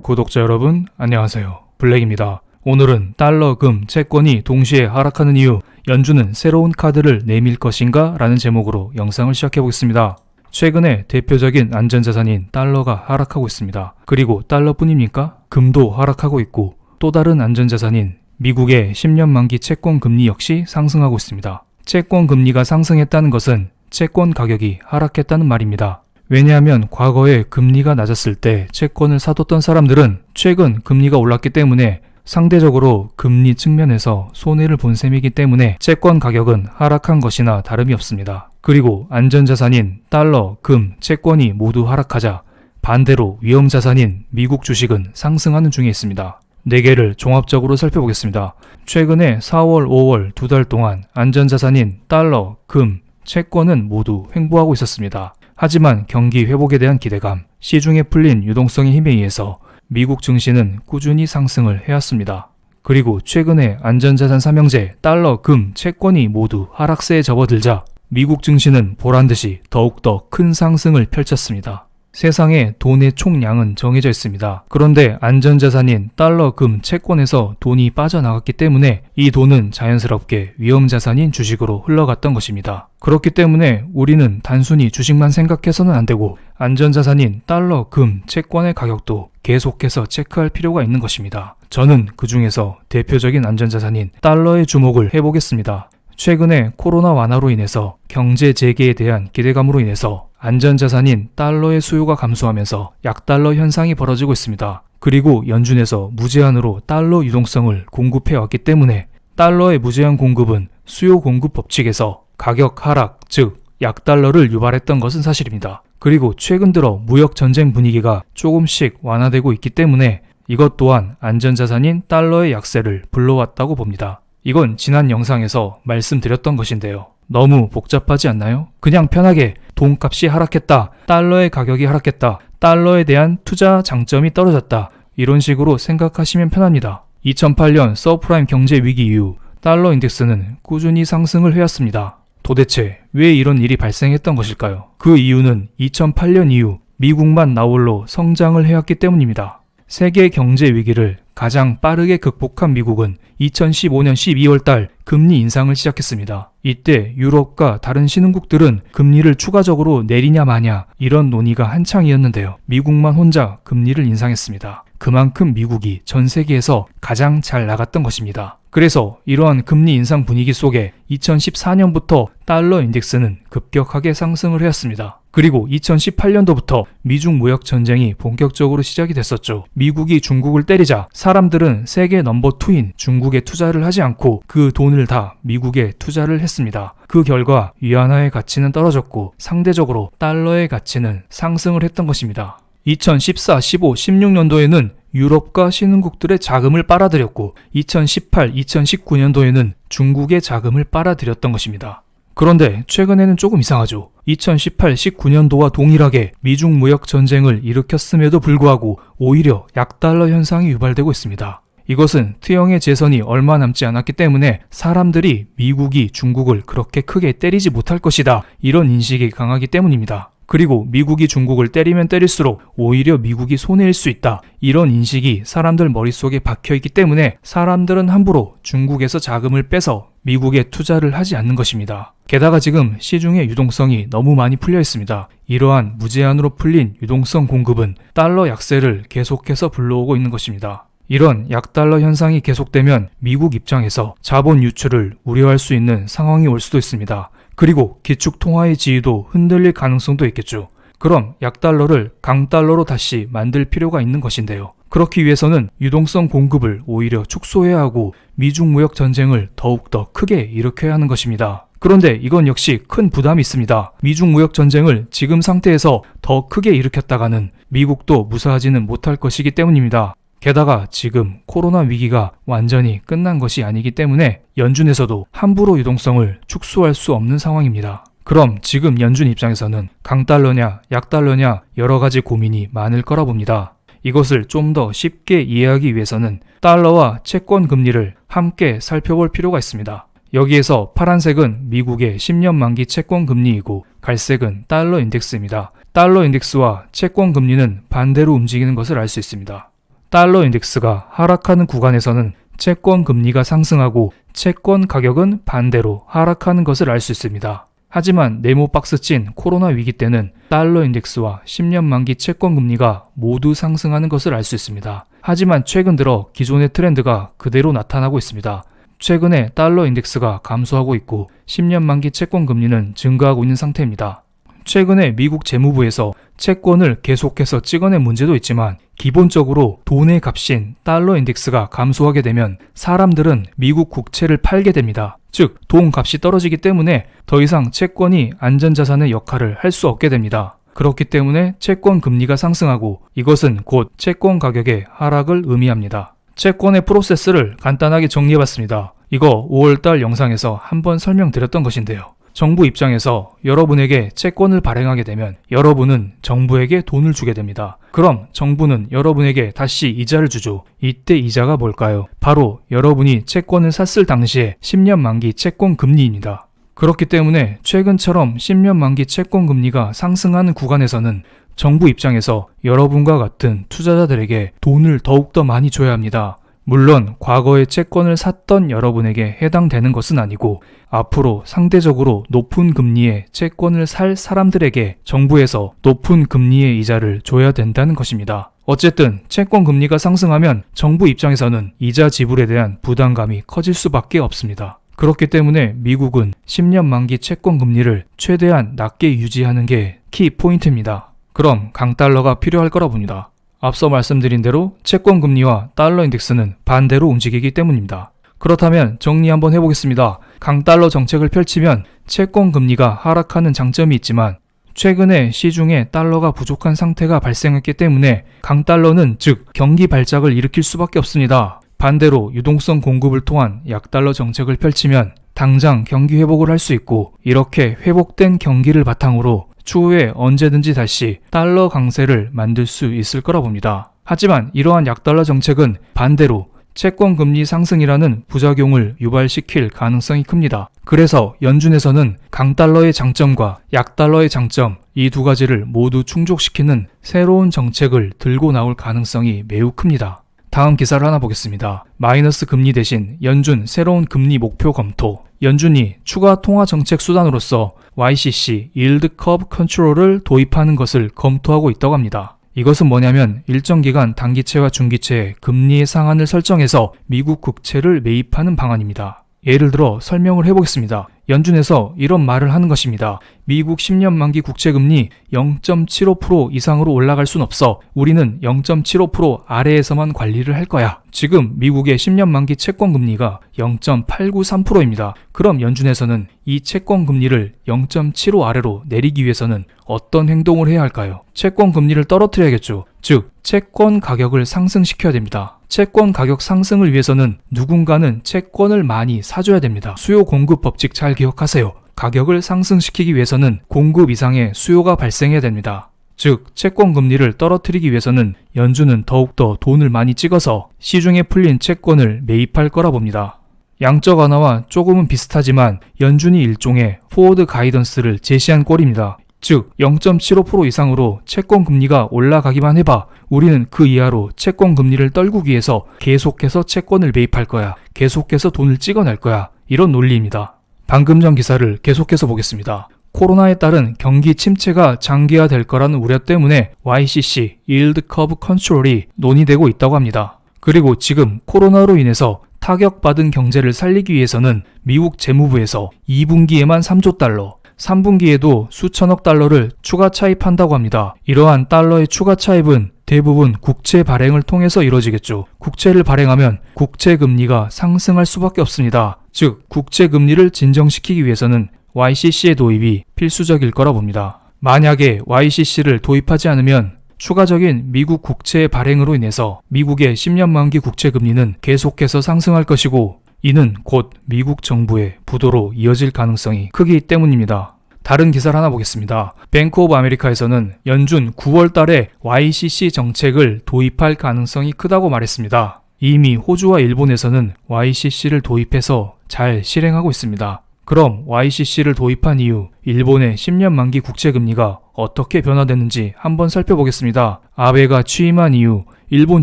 구독자 여러분 안녕하세요. 블랙입니다. 오늘은 달러, 금, 채권이 동시에 하락하는 이유, 연준은 새로운 카드를 내밀 것인가? 라는 제목으로 영상을 시작해보겠습니다. 최근에 대표적인 안전자산인 달러가 하락하고 있습니다. 그리고 달러뿐입니까? 금도 하락하고 있고 또 다른 안전자산인 미국의 10년 만기 채권 금리 역시 상승하고 있습니다. 채권 금리가 상승했다는 것은 채권 가격이 하락했다는 말입니다. 왜냐하면 과거에 금리가 낮았을 때 채권을 사뒀던 사람들은 최근 금리가 올랐기 때문에 상대적으로 금리 측면에서 손해를 본 셈이기 때문에 채권 가격은 하락한 것이나 다름이 없습니다. 그리고 안전자산인 달러, 금, 채권이 모두 하락하자 반대로 위험자산인 미국 주식은 상승하는 중에 있습니다. 4개를 종합적으로 살펴보겠습니다. 최근에 4월, 5월 2달 동안 안전자산인 달러, 금, 채권은 모두 횡보하고 있었습니다. 하지만 경기 회복에 대한 기대감, 시중에 풀린 유동성의 힘에 의해서 미국 증시는 꾸준히 상승을 해왔습니다. 그리고 최근에 안전자산 삼형제, 달러, 금, 채권이 모두 하락세에 접어들자 미국 증시는 보란듯이 더욱더 큰 상승을 펼쳤습니다. 세상에 돈의 총량은 정해져 있습니다. 그런데 안전자산인 달러, 금, 채권에서 돈이 빠져나갔기 때문에 이 돈은 자연스럽게 위험자산인 주식으로 흘러갔던 것입니다. 그렇기 때문에 우리는 단순히 주식만 생각해서는 안 되고 안전자산인 달러, 금, 채권의 가격도 계속해서 체크할 필요가 있는 것입니다. 저는 그 중에서 대표적인 안전자산인 달러에 주목을 해보겠습니다. 최근에 코로나 완화로 인해서 경제 재개에 대한 기대감으로 인해서 안전자산인 달러의 수요가 감소하면서 약달러 현상이 벌어지고 있습니다. 그리고 연준에서 무제한으로 달러 유동성을 공급해왔기 때문에 달러의 무제한 공급은 수요 공급 법칙에서 가격 하락, 즉 약달러를 유발했던 것은 사실입니다. 그리고 최근 들어 무역 전쟁 분위기가 조금씩 완화되고 있기 때문에 이것 또한 안전자산인 달러의 약세를 불러왔다고 봅니다. 이건 지난 영상에서 말씀드렸던 것인데요. 너무 복잡하지 않나요? 그냥 편하게 돈값이 하락했다, 달러의 가격이 하락했다, 달러에 대한 투자 장점이 떨어졌다, 이런 식으로 생각하시면 편합니다. 2008년 서프라임 경제 위기 이후 달러 인덱스는 꾸준히 상승을 해왔습니다. 도대체 왜 이런 일이 발생했던 것일까요? 그 이유는 2008년 이후 미국만 나홀로 성장을 해왔기 때문입니다. 세계 경제 위기를 가장 빠르게 극복한 미국은 2015년 12월 달 금리 인상을 시작했습니다. 이때 유럽과 다른 신흥국들은 금리를 추가적으로 내리냐 마냐 이런 논의가 한창이었는데요. 미국만 혼자 금리를 인상했습니다. 그만큼 미국이 전 세계에서 가장 잘 나갔던 것입니다. 그래서 이러한 금리 인상 분위기 속에 2014년부터 달러 인덱스는 급격하게 상승을 해왔습니다. 그리고 2018년도부터 미중 무역 전쟁이 본격적으로 시작이 됐었죠. 미국이 중국을 때리자 사람들은 세계 넘버2인 중국에 투자를 하지 않고 그 돈을 다 미국에 투자를 했습니다. 그 결과 위안화의 가치는 떨어졌고 상대적으로 달러의 가치는 상승을 했던 것입니다. 2014, 15, 16년도에는 유럽과 신흥국들의 자금을 빨아들였고 2018, 2019년도에는 중국의 자금을 빨아들였던 것입니다. 그런데 최근에는 조금 이상하죠. 2018, 19년도와 동일하게 미중 무역 전쟁을 일으켰음에도 불구하고 오히려 약달러 현상이 유발되고 있습니다. 이것은 트형의 재선이 얼마 남지 않았기 때문에 사람들이 미국이 중국을 그렇게 크게 때리지 못할 것이다, 이런 인식이 강하기 때문입니다. 그리고 미국이 중국을 때리면 때릴수록 오히려 미국이 손해일 수 있다, 이런 인식이 사람들 머릿속에 박혀있기 때문에 사람들은 함부로 중국에서 자금을 빼서 미국에 투자를 하지 않는 것입니다. 게다가 지금 시중의 유동성이 너무 많이 풀려 있습니다. 이러한 무제한으로 풀린 유동성 공급은 달러 약세를 계속해서 불러오고 있는 것입니다. 이런 약달러 현상이 계속되면 미국 입장에서 자본 유출을 우려할 수 있는 상황이 올 수도 있습니다. 그리고 기축통화의 지위도 흔들릴 가능성도 있겠죠. 그럼 약달러를 강달러로 다시 만들 필요가 있는 것인데요. 그렇기 위해서는 유동성 공급을 오히려 축소해야 하고 미중 무역 전쟁을 더욱더 크게 일으켜야 하는 것입니다. 그런데 이건 역시 큰 부담이 있습니다. 미중 무역 전쟁을 지금 상태에서 더 크게 일으켰다가는 미국도 무사하지는 못할 것이기 때문입니다. 게다가 지금 코로나 위기가 완전히 끝난 것이 아니기 때문에 연준에서도 함부로 유동성을 축소할 수 없는 상황입니다. 그럼 지금 연준 입장에서는 강달러냐 약달러냐 여러 가지 고민이 많을 거라 봅니다. 이것을 좀 더 쉽게 이해하기 위해서는 달러와 채권 금리를 함께 살펴볼 필요가 있습니다. 여기에서 파란색은 미국의 10년 만기 채권 금리이고 갈색은 달러 인덱스입니다. 달러 인덱스와 채권 금리는 반대로 움직이는 것을 알 수 있습니다. 달러 인덱스가 하락하는 구간에서는 채권 금리가 상승하고 채권 가격은 반대로 하락하는 것을 알 수 있습니다. 하지만 네모 박스 찐 코로나 위기 때는 달러 인덱스와 10년 만기 채권 금리가 모두 상승하는 것을 알 수 있습니다. 하지만 최근 들어 기존의 트렌드가 그대로 나타나고 있습니다. 최근에 달러 인덱스가 감소하고 있고 10년 만기 채권 금리는 증가하고 있는 상태입니다. 최근에 미국 재무부에서 채권을 계속해서 찍어낸 문제도 있지만 기본적으로 돈의 값인 달러 인덱스가 감소하게 되면 사람들은 미국 국채를 팔게 됩니다. 즉, 돈 값이 떨어지기 때문에 더 이상 채권이 안전자산의 역할을 할 수 없게 됩니다. 그렇기 때문에 채권 금리가 상승하고 이것은 곧 채권 가격의 하락을 의미합니다. 채권의 프로세스를 간단하게 정리해봤습니다. 이거 5월달 영상에서 한번 설명드렸던 것인데요. 정부 입장에서 여러분에게 채권을 발행하게 되면 여러분은 정부에게 돈을 주게 됩니다. 그럼 정부는 여러분에게 다시 이자를 주죠. 이때 이자가 뭘까요? 바로 여러분이 채권을 샀을 당시에 10년 만기 채권 금리입니다. 그렇기 때문에 최근처럼 10년 만기 채권 금리가 상승하는 구간에서는 정부 입장에서 여러분과 같은 투자자들에게 돈을 더욱더 많이 줘야 합니다. 물론 과거에 채권을 샀던 여러분에게 해당되는 것은 아니고 앞으로 상대적으로 높은 금리의 채권을 살 사람들에게 정부에서 높은 금리의 이자를 줘야 된다는 것입니다. 어쨌든 채권 금리가 상승하면 정부 입장에서는 이자 지불에 대한 부담감이 커질 수밖에 없습니다. 그렇기 때문에 미국은 10년 만기 채권 금리를 최대한 낮게 유지하는 게 키 포인트입니다. 그럼 강달러가 필요할 거라 봅니다. 앞서 말씀드린 대로 채권 금리와 달러 인덱스는 반대로 움직이기 때문입니다. 그렇다면 정리 한번 해보겠습니다. 강달러 정책을 펼치면 채권 금리가 하락하는 장점이 있지만 최근에 시중에 달러가 부족한 상태가 발생했기 때문에 강달러는 즉 경기 발작을 일으킬 수밖에 없습니다. 반대로 유동성 공급을 통한 약달러 정책을 펼치면 당장 경기 회복을 할 수 있고 이렇게 회복된 경기를 바탕으로 추후에 언제든지 다시 달러 강세를 만들 수 있을 거라 봅니다. 하지만 이러한 약달러 정책은 반대로 채권 금리 상승이라는 부작용을 유발시킬 가능성이 큽니다. 그래서 연준에서는 강달러의 장점과 약달러의 장점 이 두 가지를 모두 충족시키는 새로운 정책을 들고 나올 가능성이 매우 큽니다. 다음 기사를 하나 보겠습니다. 마이너스 금리 대신 연준 새로운 금리 목표 검토. 연준이 추가 통화 정책 수단으로서 YCC Yield Curve Control을 도입하는 것을 검토하고 있다고 합니다. 이것은 뭐냐면 일정 기간 단기채와 중기채의 금리의 상한을 설정해서 미국 국채를 매입하는 방안입니다. 예를 들어 설명을 해보겠습니다. 연준에서 이런 말을 하는 것입니다. 미국 10년 만기 국채금리 0.75% 이상으로 올라갈 순 없어. 우리는 0.75% 아래에서만 관리를 할 거야. 지금 미국의 10년 만기 채권금리가 0.893%입니다. 그럼 연준에서는 이 채권금리를 0.75 아래로 내리기 위해서는 어떤 행동을 해야 할까요? 채권금리를 떨어뜨려야겠죠. 즉, 채권 가격을 상승시켜야 됩니다. 채권 가격 상승을 위해서는 누군가는 채권을 많이 사줘야 됩니다. 수요 공급 법칙 잘 기억하세요. 가격을 상승시키기 위해서는 공급 이상의 수요가 발생해야 됩니다. 즉, 채권 금리를 떨어뜨리기 위해서는 연준은 더욱더 돈을 많이 찍어서 시중에 풀린 채권을 매입할 거라 봅니다. 양적 완화와 조금은 비슷하지만 연준이 일종의 포워드 가이던스를 제시한 꼴입니다. 즉 0.75% 이상으로 채권 금리가 올라가기만 해봐. 우리는 그 이하로 채권 금리를 떨구기 위해서 계속해서 채권을 매입할 거야. 계속해서 돈을 찍어낼 거야. 이런 논리입니다. 방금 전 기사를 계속해서 보겠습니다. 코로나에 따른 경기 침체가 장기화될 거라는 우려 때문에 YCC Yield Curve Control이 논의되고 있다고 합니다. 그리고 지금 코로나로 인해서 타격받은 경제를 살리기 위해서는 미국 재무부에서 2분기에만 3조 달러, 3분기에도 수천억 달러를 추가 차입한다고 합니다. 이러한 달러의 추가 차입은 대부분 국채 발행을 통해서 이루어지겠죠. 국채를 발행하면 국채 금리가 상승할 수밖에 없습니다. 즉, 국채 금리를 진정시키기 위해서는 YCC의 도입이 필수적일 거라 봅니다. 만약에 YCC를 도입하지 않으면 추가적인 미국 국채 발행으로 인해서 미국의 10년 만기 국채 금리는 계속해서 상승할 것이고 이는 곧 미국 정부의 부도로 이어질 가능성이 크기 때문입니다. 다른 기사를 하나 보겠습니다. 뱅크 오브 아메리카에서는 연준 9월 달에 YCC 정책을 도입할 가능성이 크다고 말했습니다. 이미 호주와 일본에서는 YCC를 도입해서 잘 실행하고 있습니다. 그럼 YCC를 도입한 이후 일본의 10년 만기 국채금리가 어떻게 변화됐는지 한번 살펴보겠습니다. 아베가 취임한 이후 일본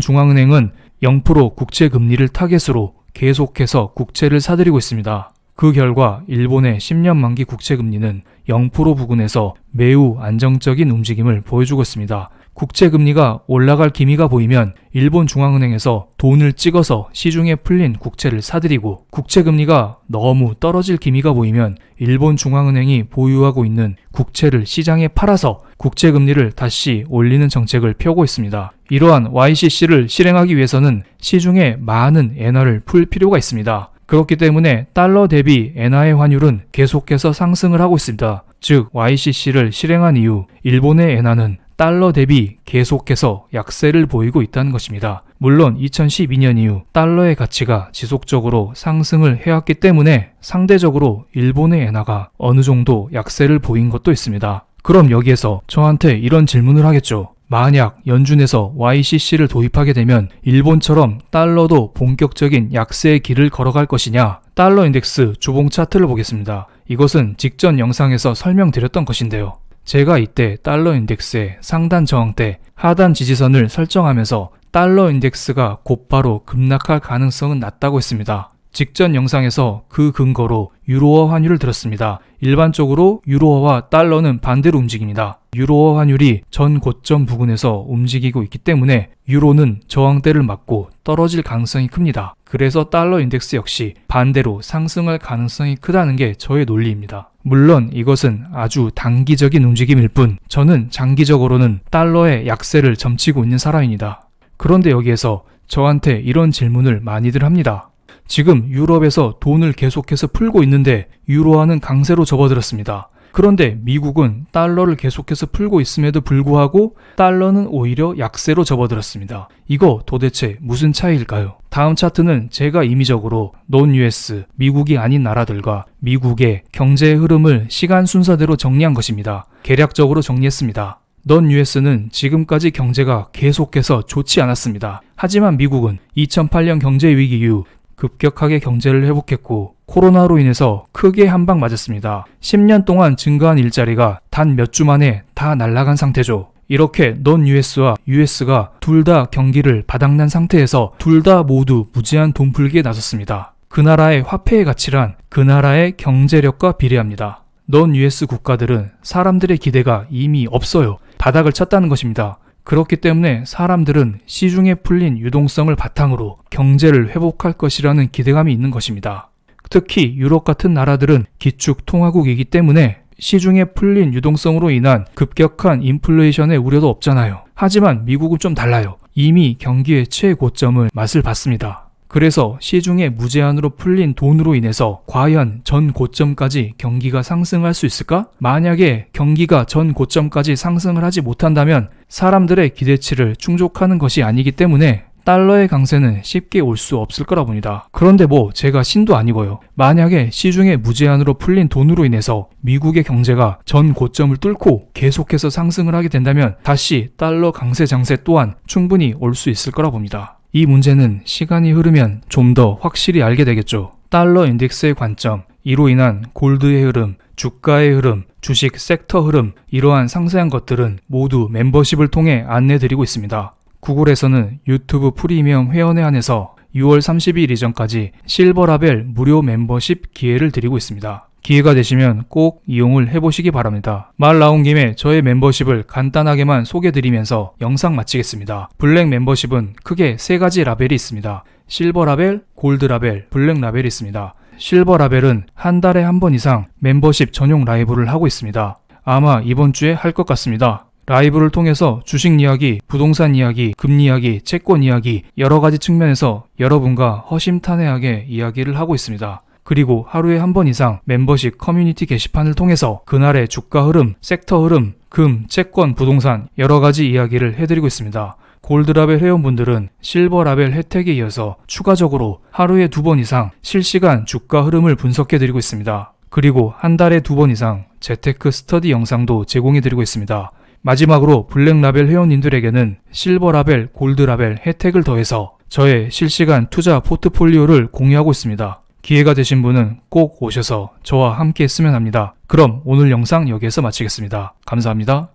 중앙은행은 0% 국채 금리를 타겟으로 계속해서 국채를 사들이고 있습니다. 그 결과 일본의 10년 만기 국채 금리는 0% 부근에서 매우 안정적인 움직임을 보여주고 있습니다. 국채 금리가 올라갈 기미가 보이면 일본 중앙은행에서 돈을 찍어서 시중에 풀린 국채를 사들이고, 국채 금리가 너무 떨어질 기미가 보이면 일본 중앙은행이 보유하고 있는 국채를 시장에 팔아서 국채 금리를 다시 올리는 정책을 펴고 있습니다. 이러한 YCC를 실행하기 위해서는 시중에 많은 엔화를 풀 필요가 있습니다. 그렇기 때문에 달러 대비 엔화의 환율은 계속해서 상승을 하고 있습니다. 즉 YCC를 실행한 이후 일본의 엔화는 달러 대비 계속해서 약세를 보이고 있다는 것입니다. 물론 2012년 이후 달러의 가치가 지속적으로 상승을 해왔기 때문에 상대적으로 일본의 엔화가 어느 정도 약세를 보인 것도 있습니다. 그럼 여기에서 저한테 이런 질문을 하겠죠. 만약 연준에서 YCC를 도입하게 되면 일본처럼 달러도 본격적인 약세의 길을 걸어갈 것이냐? 달러 인덱스 주봉 차트를 보겠습니다. 이것은 직전 영상에서 설명드렸던 것인데요. 제가 이때 달러 인덱스의 상단 저항대, 하단 지지선을 설정하면서 달러 인덱스가 곧바로 급락할 가능성은 낮다고 했습니다. 직전 영상에서 그 근거로 유로화 환율을 들었습니다. 일반적으로 유로화와 달러는 반대로 움직입니다. 유로화 환율이 전 고점 부근에서 움직이고 있기 때문에 유로는 저항대를 맞고 떨어질 가능성이 큽니다. 그래서 달러 인덱스 역시 반대로 상승할 가능성이 크다는 게 저의 논리입니다. 물론 이것은 아주 단기적인 움직임일 뿐, 저는 장기적으로는 달러의 약세를 점치고 있는 사람입니다. 그런데 여기에서 저한테 이런 질문을 많이들 합니다. 지금 유럽에서 돈을 계속해서 풀고 있는데 유로화는 강세로 접어들었습니다. 그런데 미국은 달러를 계속해서 풀고 있음에도 불구하고 달러는 오히려 약세로 접어들었습니다. 이거 도대체 무슨 차이일까요? 다음 차트는 제가 임의적으로 논 US, 미국이 아닌 나라들과 미국의 경제의 흐름을 시간 순서대로 정리한 것입니다. 개략적으로 정리했습니다. 논 US는 지금까지 경제가 계속해서 좋지 않았습니다. 하지만 미국은 2008년 경제 위기 이후 급격하게 경제를 회복했고 코로나로 인해서 크게 한 방 맞았습니다. 10년 동안 증가한 일자리가 단 몇 주 만에 다 날아간 상태죠. 이렇게 논 US와 US가 둘 다 경기를 바닥난 상태에서 둘 다 모두 무제한 돈 풀기에 나섰습니다. 그 나라의 화폐의 가치란 그 나라의 경제력과 비례합니다. 논 US 국가들은 사람들의 기대가 이미 없어요. 바닥을 쳤다는 것입니다. 그렇기 때문에 사람들은 시중에 풀린 유동성을 바탕으로 경제를 회복할 것이라는 기대감이 있는 것입니다. 특히 유럽 같은 나라들은 기축통화국이기 때문에 시중에 풀린 유동성으로 인한 급격한 인플레이션의 우려도 없잖아요. 하지만 미국은 좀 달라요. 이미 경기의 최고점을 맛을 봤습니다. 그래서 시중에 무제한으로 풀린 돈으로 인해서 과연 전 고점까지 경기가 상승할 수 있을까? 만약에 경기가 전 고점까지 상승을 하지 못한다면 사람들의 기대치를 충족하는 것이 아니기 때문에 달러의 강세는 쉽게 올 수 없을 거라 봅니다. 그런데 제가 신도 아니고요. 만약에 시중에 무제한으로 풀린 돈으로 인해서 미국의 경제가 전 고점을 뚫고 계속해서 상승을 하게 된다면 다시 달러 강세 장세 또한 충분히 올 수 있을 거라 봅니다. 이 문제는 시간이 흐르면 좀 더 확실히 알게 되겠죠. 달러 인덱스의 관점, 이로 인한 골드의 흐름, 주가의 흐름, 주식 섹터 흐름, 이러한 상세한 것들은 모두 멤버십을 통해 안내드리고 있습니다. 구글에서는 유튜브 프리미엄 회원에 한해서 6월 30일 이전까지 실버라벨 무료 멤버십 기회를 드리고 있습니다. 기회가 되시면 꼭 이용을 해보시기 바랍니다. 말 나온 김에 저의 멤버십을 간단하게만 소개드리면서 영상 마치겠습니다. 블랙 멤버십은 크게 3가지 라벨이 있습니다. 실버 라벨, 골드 라벨, 블랙 라벨이 있습니다. 실버 라벨은 한 달에 한 번 이상 멤버십 전용 라이브를 하고 있습니다. 아마 이번 주에 할 것 같습니다. 라이브를 통해서 주식 이야기, 부동산 이야기, 금리 이야기, 채권 이야기, 여러 가지 측면에서 여러분과 허심탄회하게 이야기를 하고 있습니다. 그리고 하루에 한 번 이상 멤버십 커뮤니티 게시판을 통해서 그날의 주가 흐름, 섹터 흐름, 금, 채권, 부동산 여러 가지 이야기를 해드리고 있습니다. 골드라벨 회원분들은 실버라벨 혜택에 이어서 추가적으로 하루에 2번 이상 실시간 주가 흐름을 분석해드리고 있습니다. 그리고 한 달에 2번 이상 재테크 스터디 영상도 제공해드리고 있습니다. 마지막으로 블랙라벨 회원님들에게는 실버라벨, 골드라벨 혜택을 더해서 저의 실시간 투자 포트폴리오를 공유하고 있습니다. 기회가 되신 분은 꼭 오셔서 저와 함께 했으면 합니다. 그럼 오늘 영상 여기에서 마치겠습니다. 감사합니다.